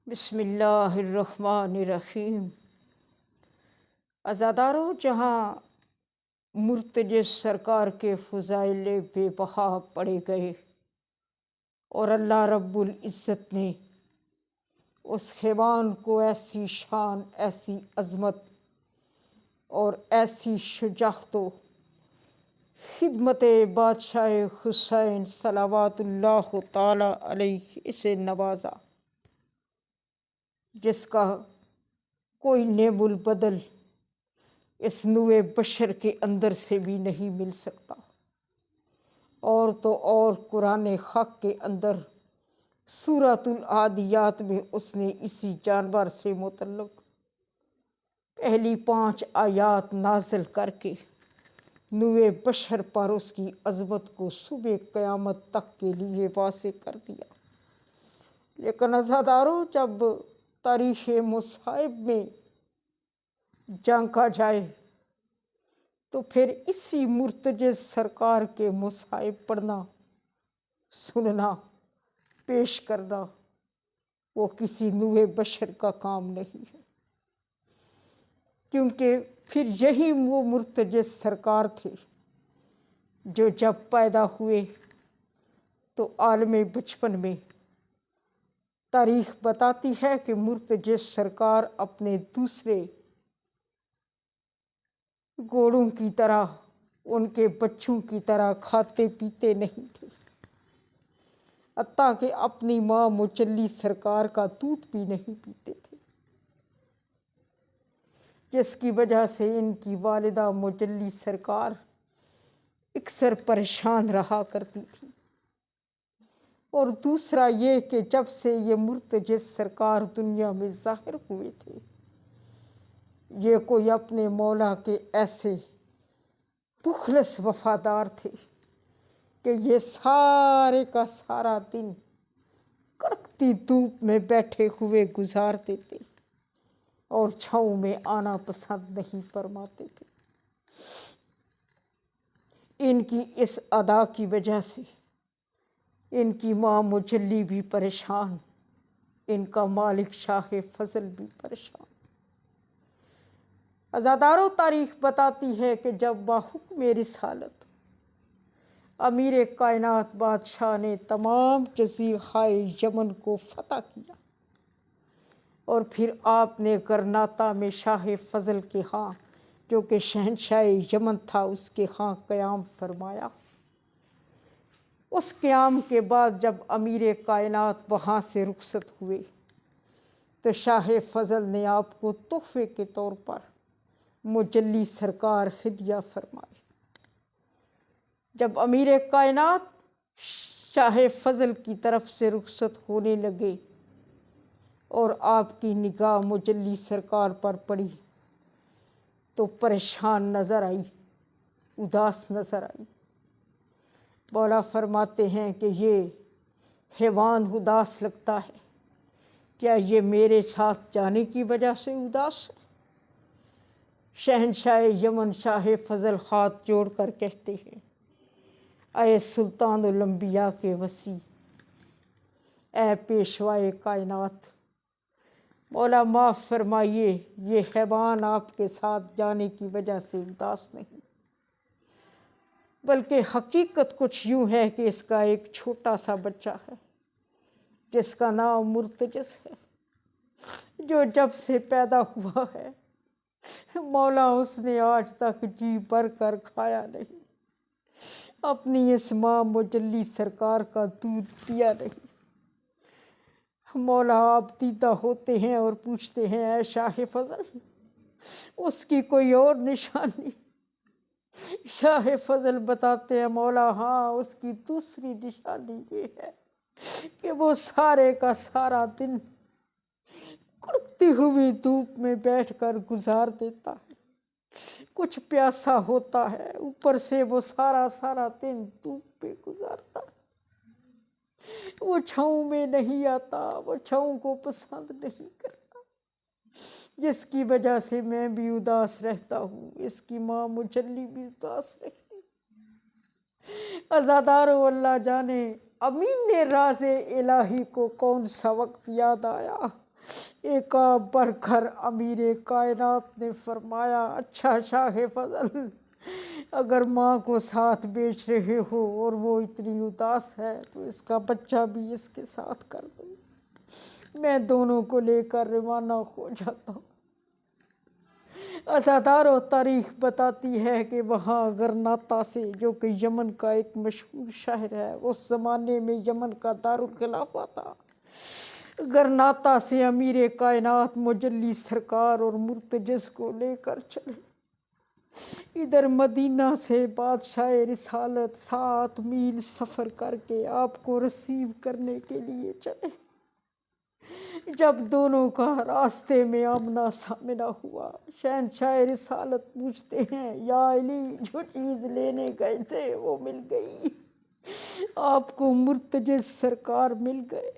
بسم اللہ الرحمن الرحیم۔ عزادارو، جہاں مرتجز سرکار کے فضائل بے بہا پڑے گئے اور اللہ رب العزت نے اس حیوان کو ایسی شان، ایسی عظمت اور ایسی شجاعت و خدمت بادشاہ حسین صلوات اللہ تعالی علیہ سے نوازا، جس کا کوئی نعم البدل اس نوع بشر کے اندر سے بھی نہیں مل سکتا۔ اور تو اور قرآن حق کے اندر سورۃ العادیات میں اس نے اسی جانور سے متعلق پہلی 5 آیات نازل کر کے نوع بشر پر اس کی عظمت کو صبح قیامت تک کے لیے واضح کر دیا۔ لیکن عزادارو، جب تاریخ مصائب میں جھانکا جائے تو پھر اسی مرتجز سرکار کے مصائب پڑھنا، سننا، پیش کرنا وہ کسی نوع بشر کا کام نہیں ہے، کیونکہ پھر یہی وہ مرتجز سرکار تھے جو جب پیدا ہوئے تو عالم بچپن میں تاریخ بتاتی ہے کہ مرتجز سرکار اپنے دوسرے گھوڑوں کی طرح، ان کے بچوں کی طرح کھاتے پیتے نہیں تھے، حتیٰ کہ اپنی ماں مجلی سرکار کا دودھ بھی نہیں پیتے تھے، جس کی وجہ سے ان کی والدہ مجلی سرکار اکثر پریشان رہا کرتی تھی۔ اور دوسرا یہ کہ جب سے یہ مرتجز سرکار دنیا میں ظاہر ہوئے تھے، یہ کوئی اپنے مولا کے ایسے مخلص وفادار تھے کہ یہ سارے کا سارا دن کڑکتی دھوپ میں بیٹھے ہوئے گزارتے تھے اور چھاؤں میں آنا پسند نہیں فرماتے تھے۔ ان کی اس ادا کی وجہ سے ان کی ماں مجلی بھی پریشان، ان کا مالک شاہ فضل بھی پریشان۔ عزادارو، تاریخ بتاتی ہے کہ جب بحکم رسالت امیر کائنات بادشاہ نے تمام جزیرۂ یمن کو فتح کیا اور پھر آپ نے غرناطہ میں شاہ فضل کے ہاں، جو کہ شہنشاہ یمن تھا، اس کے ہاں قیام فرمایا۔ اس قیام کے بعد جب امیر کائنات وہاں سے رخصت ہوئے تو شاہ فضل نے آپ کو تحفے کے طور پر مجلی سرکار ہدیہ فرمائے۔ جب امیر کائنات شاہ فضل کی طرف سے رخصت ہونے لگے اور آپ کی نگاہ مجلی سرکار پر پڑی تو پریشان نظر آئی، اداس نظر آئی۔ مولا فرماتے ہیں کہ یہ حیوان اداس لگتا ہے، کیا یہ میرے ساتھ جانے کی وجہ سے اداس ہے؟ شہنشاہ یمن شاہ فضل ہاتھ جوڑ کر کہتے ہیں، اے سلطان الانبیاء کے وسیع، اے پیشوائے کائنات، مولا معاف فرمائیے، یہ حیوان آپ کے ساتھ جانے کی وجہ سے اداس نہیں، بلکہ حقیقت کچھ یوں ہے کہ اس کا ایک چھوٹا سا بچہ ہے جس کا نام مرتجز ہے، جو جب سے پیدا ہوا ہے مولا اس نے آج تک جی بھر کر کھایا نہیں، اپنی اس ماں مجلی سرکار کا دودھ پیا نہیں۔ مولا آپ دیدہ ہوتے ہیں اور پوچھتے ہیں، اے شاہ فضل، اس کی کوئی اور نشانی؟ شاہ فضل بتاتے ہیں، مولا ہاں، اس کی دوسری نشانی یہ ہے کہ وہ سارے کا سارا دن کڑکتی ہوئی دھوپ میں بیٹھ کر گزار دیتا ہے، کچھ پیاسا ہوتا ہے، اوپر سے وہ سارا دن دھوپ پہ گزارتا ہے، وہ چھاؤں میں نہیں آتا، وہ چھاؤں کو پسند نہیں کرتا، جس کی وجہ سے میں بھی اداس رہتا ہوں، اس کی ماں مجلی بھی اداس رہتی۔ عزادارو، اللہ جانے امین راز الہی کو کون سا وقت یاد آیا ایک آپ بھر کر امیر کائنات نے فرمایا، اچھا شاہ فضل، اگر ماں کو ساتھ بیچ رہے ہو اور وہ اتنی اداس ہے تو اس کا بچہ بھی اس کے ساتھ کر دو، میں دونوں کو لے کر روانہ ہو جاتا ہوں۔ عزادارو، تاریخ بتاتی ہے کہ وہاں غرناطہ سے، جو کہ یمن کا ایک مشہور شہر ہے، اس زمانے میں یمن کا دارالخلافہ تھا، غرناطہ سے امیر کائنات مجلی سرکار اور مرتجز کو لے کر چلے۔ ادھر مدینہ سے بادشاہ رسالت 7 میل سفر کر کے آپ کو ریسیو کرنے کے لیے چلے۔ جب دونوں کا راستے میں آمنا سامنا ہوا، شہنشاہ رسالت پوچھتے ہیں، یا علی، جو چیز لینے گئے تھے وہ مل گئی؟ آپ کو مرتجز سرکار مل گئے؟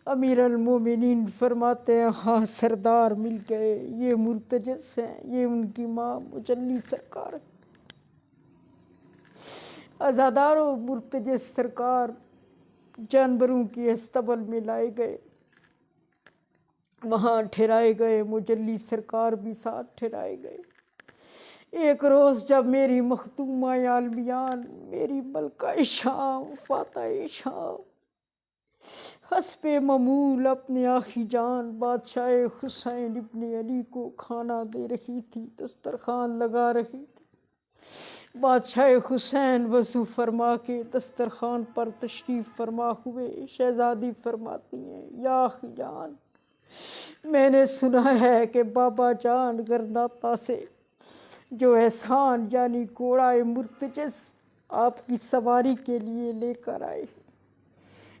امیر المومنین فرماتے ہیں، ہاں سردار، مل گئے، یہ مرتجز ہیں، یہ ان کی ماں مجلی سرکار ہے۔ عزادارو، مرتجز سرکار جانوروں کی استبل میں لائے گئے، وہاں ٹھہرائے گئے، مجلی سرکار بھی ساتھ ٹھہرائے گئے۔ ایک روز جب میری مختومہ عالمیان، میری ملکہ شام، فاتح شام، حسب معمول اپنے آخی جان بادشاہ حسین ابن علی کو کھانا دے رہی تھی، دسترخوان لگا رہی تھی۔ بادشاہ حسین وضو فرما کے دسترخوان پر تشریف فرما ہوئے، شہزادی فرماتی ہیں، یا آخی جان، میں نے سنا ہے کہ بابا جان غرناطہ سے جو احسان یعنی گھوڑا مرتجز آپ کی سواری کے لیے لے کر آئے ہیں۔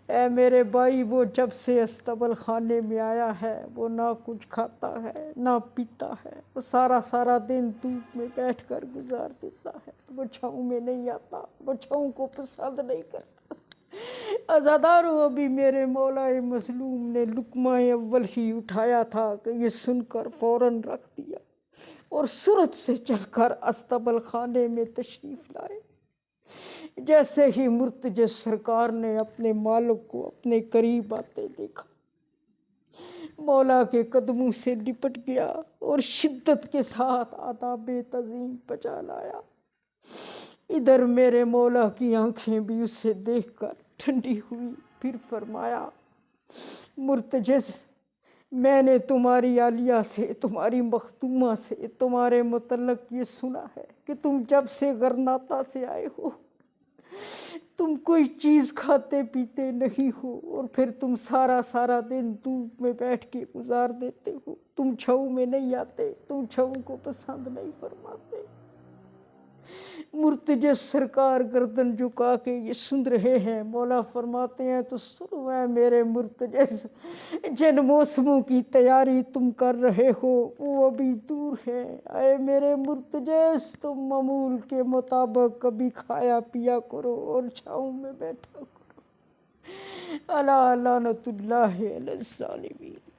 اے میرے بھائی، وہ جب سے استبل خانے میں آیا ہے وہ نہ کچھ کھاتا ہے نہ پیتا ہے، وہ سارا دن دھوپ میں بیٹھ کر گزار دیتا ہے، وہ چھاؤں میں نہیں آتا، وہ چھاؤں کو پسند نہیں کرتا۔ عزادارو، ابھی میرے مولا مظلوم نے لقمہ اول ہی اٹھایا تھا کہ یہ سن کر فوراً رکھ دیا اور سرعت سے چل کر استبل خانے میں تشریف لائے۔ جیسے ہی مرتجز سرکار نے اپنے مالک کو اپنے قریب آتے دیکھا، مولا کے قدموں سے لپٹ گیا اور شدت کے ساتھ آداب تعظیم بجا لایا۔ ادھر میرے مولا کی آنکھیں بھی اسے دیکھ کر ٹھنڈی ہوئی، پھر فرمایا، مرتجز، میں نے تمہاری عالیہ سے، تمہاری مختومہ سے تمہارے متعلق یہ سنا ہے کہ تم جب سے غرناطہ سے آئے ہو تم کوئی چیز کھاتے پیتے نہیں ہو، اور پھر تم سارا دن دھوپ میں بیٹھ کے گزار دیتے ہو، تم چھاؤں میں نہیں آتے، تم چھاؤں کو پسند نہیں فرماتے۔ مرتجز سرکار گردن جھکا کے یہ سن رہے ہیں۔ مولا فرماتے ہیں، تو سنو اے میرے مرتجز، جن موسموں کی تیاری تم کر رہے ہو وہ ابھی دور ہے۔ اے میرے مرتجز، تم معمول کے مطابق کبھی کھایا پیا کرو اور چھاؤں میں بیٹھا کرو۔ الا لعنت اللہ علی الظالمین۔